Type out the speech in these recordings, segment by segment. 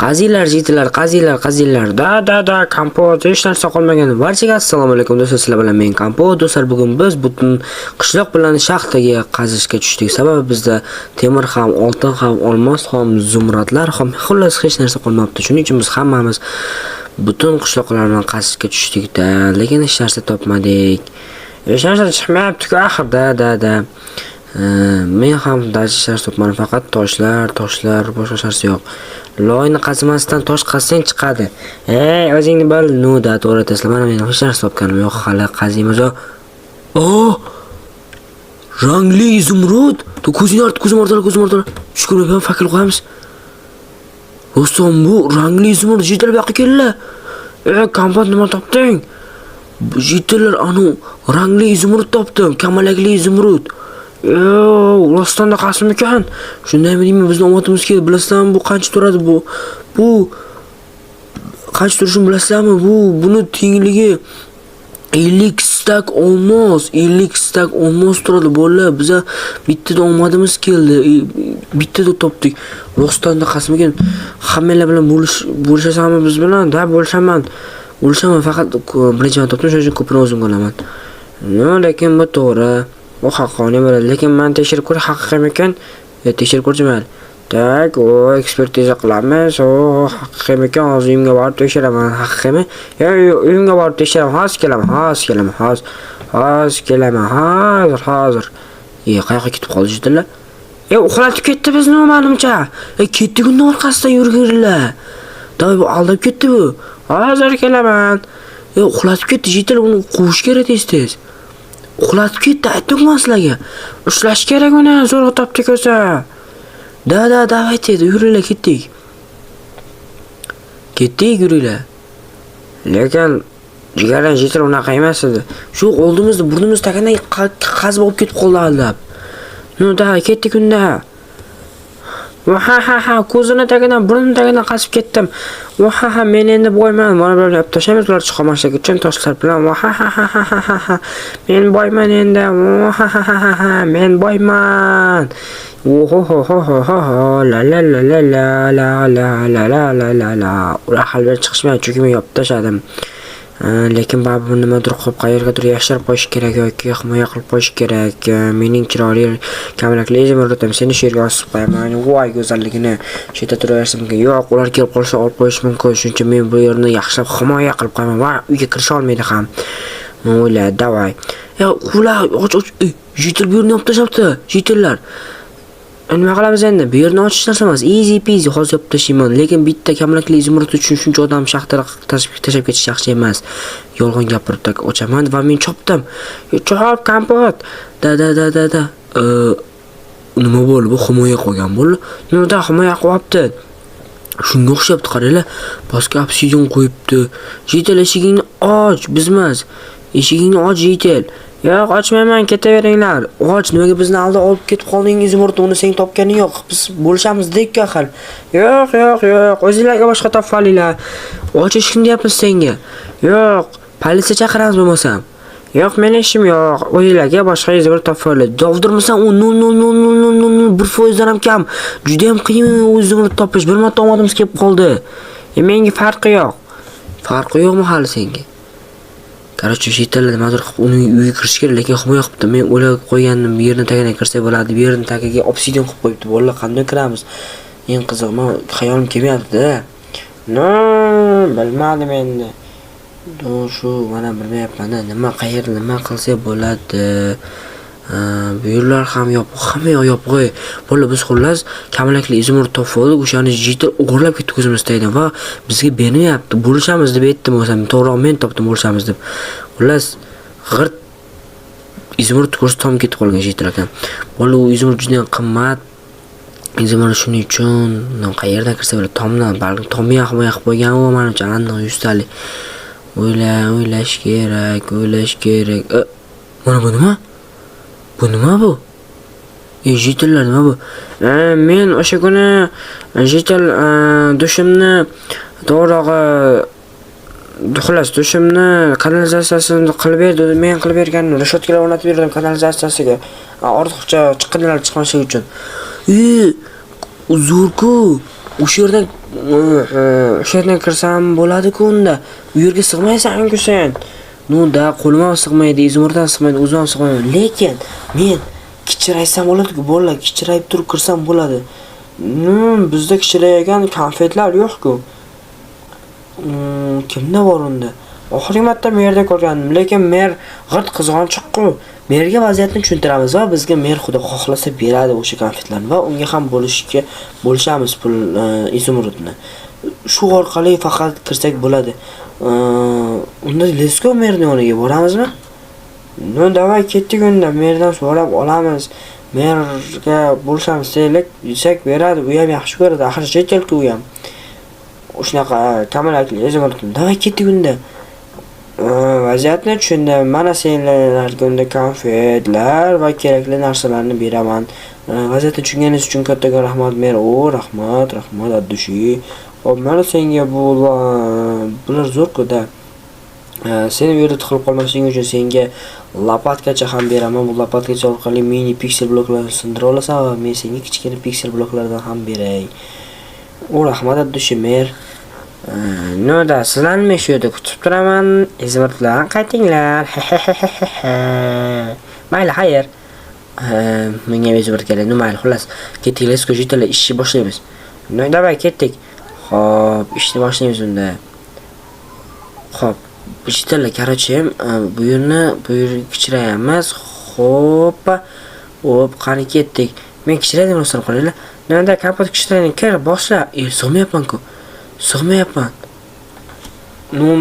Qazilar, jitilar, qazilar. Da, kompot, hech narsa qolmagan. Barchaga assalomu alaykum do'stlar, sizlar bilan men kompot. Do'stlar, bugun biz butun qishloq bilan shaxtaga qazishga tushdik. Sababi bizda temir ham, oltin ham, olmos ham, zumradlar ham, xullas hech narsa qolmabdi. Shuning uchun biz hammamiz butun qishloqlar bilan qazishga tushdik-da, lekin hech narsa topmadik. Hech narsa chiqmayapti-ku axirda, da. Men ham dajishlar topmadim, faqat toshlar, boshqa narsa yo'q. Loyni qazmasdan tosh qazsang chiqadi. O'zingni bil, da to'g'ri tasla. Mana men hech narsa topganim yo'q, hali qaziymiz. Rangli izumrud. Ko'zim ortala. Shukr, fakir qo'yamiz. Do'stim, bu rangli izumrud jitil bu yoqqa keldi. Kompot nima topding? Jitillar anu rangli izumrud topdim, kamalakli izumrud. Rostanda qasm ekan. Shunday deymi, bizning omatimiz keldi. Bilasizmi, bu qancha turadi bu? Bu qancha turishini bilasizmi? Buni tengligi 50 stak olmos turadi. Bolalar, biza bittada omadimiz keldi. Bittada topdik. Rostanda qasm ekan. Hammalar bilan bo'lishasanmi biz bilan? Da, bo'lishaman, faqat birinchi topdim, shuning uchun ko'pini o'zim olaman. Lekin bu to'g'ri. Bu haqqoniy bo'ladi, lekin men tekshirib ko'ray haqiqiy ekan. Tekshirib ko'rchiman. Tak, ekspertiza qilamiz. Haqiqiy ekan, hozir uyimga borib tekshiraman. Haqiqiymi? Uyimga borib tekshiraman. Hozir kelaman. Hozir. Qayoqqa ketib qoldi jitillar? Uxlatib ketdi bizni menimcha. Ketdi kunning orqasidan yurgirlar. Bu aldab ketdi bu. Hozir kelaman. Uxlatib ketdi jitil, uni quvish kerak tez. Uxlatib ketdi, aytdim sizlarga. Ushlash kerak uni, zo'rg'a topdik o'zi. Da, davayt edi, yuringlar, ketdik. Yuringlar. Lekin jigardan jitil unaqa emas edi. Shu oldimizda burnimiz tagandan qazib olib ketib qoldi aldab. Da, ketdik unda. Ko'zini tagidan, burnini tagidan qasib ketdim. Men endi boyman. Mana bularni olib tashlaymiz, ular chiqolmaslik uchun toshlar bilan. Men boyman endi. Men boyman. La. Ular halber chiqishmaydi, chunki men yopib tashladim. Lekin baribir nimadir qo'yib qayergadir yashirib qo'yish kerak yoki himoya qilib qo'yish kerak. Mening chiroyli kamalakli izimrudim seni shu yerga osib qo'yaman. Voy go'zalligini chetda turaversa mumkin. Yo'q, ular kelib qolsa olib qo'yish mumkin. Shuning uchun men bu yerni yaxshilab himoya qilib qo'yaman. Va uyga kirisha olmaydi ham. O'yla, davay. Ular jitil bu yerni olib tashlabdi. Jitillar. Nima qilamiz endi? Bu yerni ochish narsa emas. Easy peasy hozir olib tashlayman. Lekin bitta kamalakli izimrud uchun shuncha odam shaxtara tashlab ketish yaxshi emas. Yolg'on gapirib ochaman va men chopdim. Chop kompot. Da. Nima bo'ldi? Bu himoya qilgan bo'ldi. Nima himoya qilyapti? Shunga o'xshabdi, qaranglar. Pastga obsidian qo'yibdi. Jitil, eshigingni och, bizmas. Eshigingni och, jitil. Yo'q, ochmayman, ketaveringlar. Nimaga bizni alda olib ketib qoldingiz, izimrud, uni sen topganing yo'q. Biz bo'lishamiz dek axir. Yo'q. O'zingizlarga boshqa topib olinglar. Och eshikni deyapmiz senga. Yo'q, politsiya chaqiramiz bo'lmasam. Yo'q, meni ishim yo'q. O'zingizlarga boshqa izimrud topib olinglar. Dovdirmasan, u 0.000% dan ham kam. Juda ham qiyin izimrud topish. Bir marta omadimiz kelib qoldi. Menga farqi yo'q. Farqi yo'qmi hali senga? Qarachi jitillar nimadir qilib uni uyga kirish kerak, lekin himoya qilibdi. Men o'ylab qo'ygandim, bu yerni tagidan kirsa bo'ladi. Bu yerni tagiga obsidian qilib qo'yibdi. Bolalar qanday kiramiz? Eng qiziq, men xayolim kelmayapti-da. Bilmadim endi. Shu mana bilmayapman-da. Qayerda nima qilsa bo'ladi? Bu yerlar ham yopiq, hamma yopiq. Bolalar, biz xullas kamalakli izimrud topib oldik. O'shani jitil o'g'irlab ketdi ko'zimiz tagidan va bizga bermayapti. Bo'lishamiz deb aytdim, o'zim to'g'ri men topdim, bo'lishamiz deb. Xullas g'irt izimrud ko'rsa tom ketib qolgan jitil ekan. Bolalar, u izimrud juda ham qimmat. Izimrud shuning uchun qayerdan kirsa bo'ladi? Tomdan, balki tomga himoya qilib qo'ygan u menimcha aniq 100 talik. O'ylash kerak. Mana bu nima? Bu nima bu? Jitillar nima bu? Men o'sha kuni jitil dushimni to'g'rog'i dushimni kanalizatsiyasini qilib berdi. Men qilib bergandim. Rishotkalar o'rnatib berdim kanalizatsiyasiga. Ortiqcha chiqindilar chiqmasligi uchun. Zo'rku. O'sha yerdan O'sha yerdan kirsam bo'ladi-ku unda. U yerga sig'maysan-ku sen. Da qo'lim ham sig'maydi, izimurdan sig'maydi, o'zim ham sig'mayman. Lekin men kichiraysam bo'ladi-ku, bolalar kichirayib turib kirsam bo'ladi. Bizda kichiraygan konfetlar yo'q-ku. Kimda bor unda? Oxirgi marta merda ko'rgandim, lekin mer g'irt qizg'onchiq-ku. Merga vaziyatni tushuntiramiz va bizga mer xudo xohlasa beradi o'sha konfetlarni va unga ham bo'lishamiz pul izimurudni. Shu orqali faqat kirsak bo'ladi. Unda let's go merning yoniga boramizmi? Davay ketdik unda, merdan so'rab olamiz. Merga bo'lishamiz desak beradi, u ham yaxshi ko'radi. Axir chet-elku u ham. Shunaqa kamalakli izimurudni. Davay ketdik unda. Vaziyatni tushundim. Mana senlarga unda konfetlar va kerakli narsalarni beraman. Vaziyatni tushunganingiz uchun kattaga rahmat mer. Rahmat addushi. Hop, mana senga bular zo'r-ku-da. Seni bu yerda tiqilib qolmasliging uchun senga lopatgacha ham beraman. Bu lopatgacha orqali mini piksel bloklarni sindira olasan va men senga kichkina piksel bloklardan ham beray. Rahmat addushi mer. Da sizlarni shu yerda kutib turaman. Izimurudlar qaytinglar. Mayli, xayr. Menga izimurud kerak. Mayli, xullas. Ketinglar, sko'jitlar, ishni boshlaymiz. Davay ketdik. Xo'p, ishni boshlaymiz unda. Xo'p, jitlar, короче, bu yerni kichirayamiz. Xo'p, qani ketdik. Men kichiray deb o'stirib qo'yinglar. Nima kapot kichirayni kir, boshla. Sig'mayapman-ku. Sig'mayapman.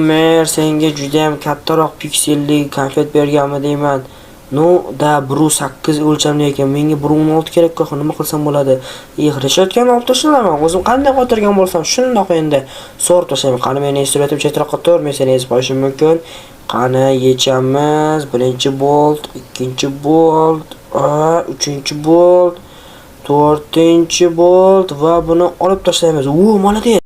Mer senga juda ham kattaroq pikselli konfet berganmi deyman. Da 1.8 o'lchamli ekan. Menga 1.16 kerak-ku. Nima qilsam bo'ladi? G'irishayotgan olib tashlaman. O'zim qanday qotirgan bo'lsam, shundoq endi so'rib tashlayman. Qani meni instrumentim chetroqqa tur, men seni ezib qo'yishim mumkin. Qani yechamiz. Birinchi bolt, ikkinchi bolt, uchinchi bolt, to'rtinchi bolt va buni olib tashlaymiz. Молодец.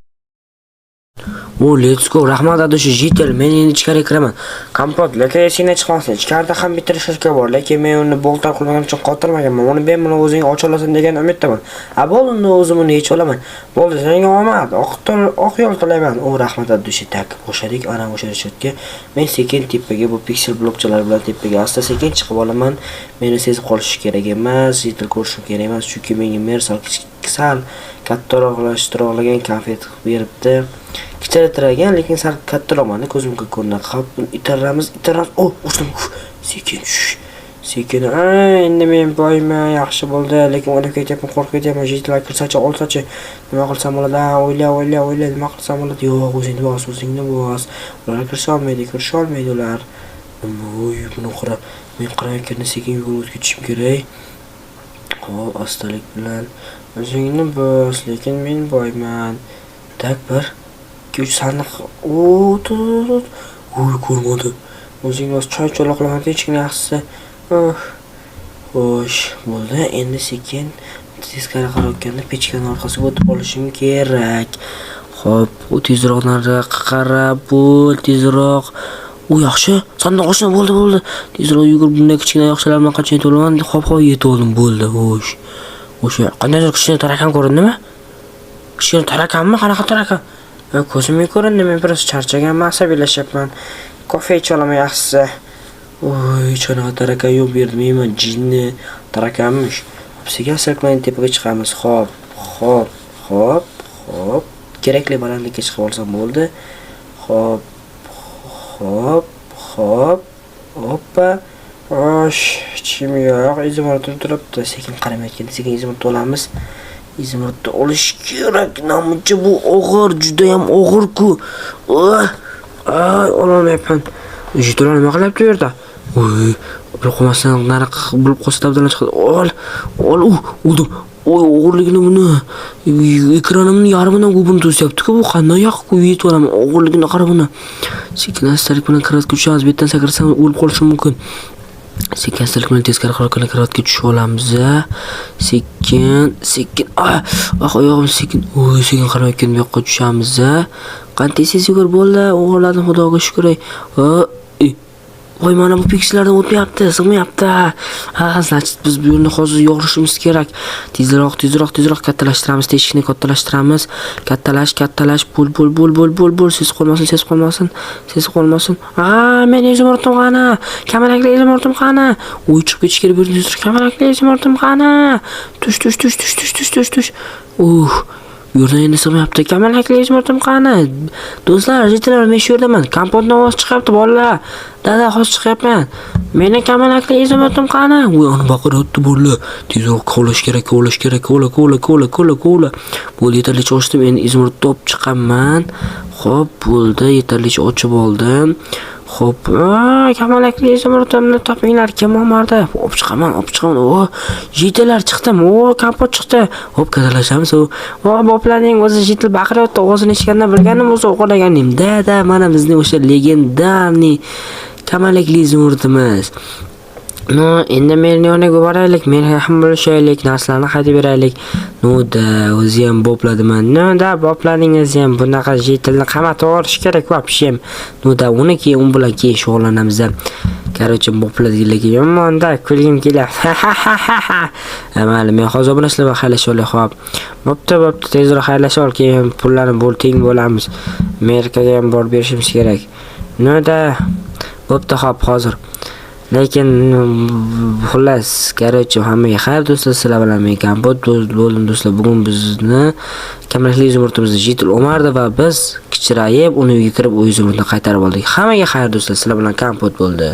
Let's go. Rahmat adoshi jitel. Men endi ichkariga kiraman. Kompot, lekin esingdan chiqmasin. Ichkarida ham bitirishga bor, lekin men uni boltlar qilmagan uchun qotirmaganman. Uni men buni o'zing ocha olasan degan umiddaman. Bo'ldi, o'zim uni yech olaman. Bo'ldi, senga omad. Oq yo'l tilayman. Rahmat adoshi tak. Bo'shadik ana o'sha rishotga. Men sekin tepaga bu piksel blokchalar bilan tepaga asta sekin chiqib olaman. Meni sezib qolish kerak emas, jitel ko'rishim kerak emas, chunki menga mersal sal kattaroqlagan konfet beribdi. Kichiratirgan, lekin sal kattaroqman, ko'zimga ko'rinadi. Xo'p, itaramiz. O'shdan sekin. Endi men boyman, yaxshi bo'ldi, lekin o'ylab ketyapman, qo'rqib ketyapman. Jitlar kirsachi, olsachi, nima qilsam bo'ladi? O'yla, nima qilsam bo'ladi? Yo'q, o'zingni bos. Ular kirsha olmaydi ular. Buni qarab, men qarayotganda sekin yo'l o'tkazishim kerak. Xo'p, astalik bilan o'zingni bos, lekin men boyman. Tak bir 2-3 sandiq. Ko'rmadi. O'zing bos, choy cho'loqlaman tinchgina yaxshisi. Xo'sh, bo'ldi. Endi sekin teskari qarayotganda pechkani orqasiga o'tib olishim kerak. Xo'p, u tezroq nariga qarab, tezroq. Yaxshi, sandiq ochildi, bo'ldi. Tezroq yugurib bunday kichkina yoqchalar bilan qancha yetib olaman? Xo'p, yetib oldim, bo'ldi. O'sha qandaydir kichkina tarakan ko'rindimi? Kichkina tarakanmi? Qanaqa tarakan? Ko'zimga ko'rindi, men biroz charchaganman, asabiylashyapman. Kofe icha olaman yaxshisi. Cho'naqa tarakan yo'q berdim, men jinni tarakanmish. Sekin sirklanib tepaga chiqamiz. Xo'p. Kerakli balandlikka chiqib olsam bo'ldi. Xo'p. Hoppa. Chim yo'q, izimurud turibdi. Sekin qaramayotganda sekin izimurud olamiz. Izimurudni olish kerak. Namuncha bu og'ir, juda ham og'ir-ku. Ololmayapman. Jitlar nima qilyapti bu yerda? Bir qo'masdan nari bo'lib qolsa tabdan chiqadi. Oldim. Og'irligini buni ekranimni yarmidan ko'pini to'syapti-ku. Bu qanday yoqib yetib olaman. Og'irligini qara buni. Sekin astalik bilan kiratga tushamiz. Bu yerdan sakrarsam o'lib qolishim mumkin. Sekin astalik bilan teskari qarorga kiratga tushib olamiz. Sekin. Oyog'im sekin. Sekin qarayotgan bu yoqqa tushamiz. Qanday tez yugur bo'ldi. O'g'irladim, xudoga shukr. Voy, mana bu piksellardan o'tmayapti, sig'mayapti. Значит, biz bu yerni hozir yorishimiz kerak. Tezroq kattalashtiramiz, teshikni kattalashtiramiz. Kattalash, bul. Siz qolmasin. Men izimurtim qani? Kamalakli izimurtim qani? Uy chiqib ketish kerak bo'ldi. Kamalakli izimurtim qani? Tush. Yo'ldan endi sig'mayapti. Kamalakli izimurtim qani? Do'stlar, jitlar, men shu yerdaman. Kompotdan ovoz chiqyapti, bolalar. Dada, hozir chiqyapman. Meni kamalakli izimurtim qani? Voy, uni baqiryapti bolalar. Tezroq kovlash kerak. Ko'la. Bo'ldi, yetarlicha ochdim. Endi izimurtni olib chiqaman. Xo'p, bo'ldi, yetarlicha ochib oldim. Xo'p, kamalakli izimurtimni topinglar, kim omarda? Olib chiqaman. Jitelar chiqdim. Kompot chiqdi. Hop, kattalashamiz. Boplarning o'zi jitil baqiryapti. Ovozini eshitgandan bilganim o'zi o'qilaganim. Dada, mana bizning o'sha legendarniy kamalakli izimurtimiz. Endi men yoniga boraylik, men ham bo'lishaylik, narsalarni qaytib beraylik. Da, o'zi ham bopladimi? Da, boplaringiz ham bunaqa jitilni qamatib olish kerak, vobshem. Da, uni keyin bilan shug'ullanamiz. Короче, bopladiganlarga yomonda kulgim kelyapti. Mayli, men hozir bu narsalarga xaylashib olay, xo'p. Bo'pti, tezroq xaylashib ol, keyin pullarni teng bo'lamiz. Amerikaga ham borib berishimiz kerak. Da, bo'pti, xo'p, hozir. Lekin xullas, короче, hammaga xayr do'stlar, sizlar bilan men kompot bo'ldim do'stlar. Bugun bizni kamalakli izimurtimizni jitil omardi va biz kichrayib uni uyga kirib o'z izimurtini qaytarib oldik. Hammaga xayr do'stlar, sizlar bilan kompot bo'ldi.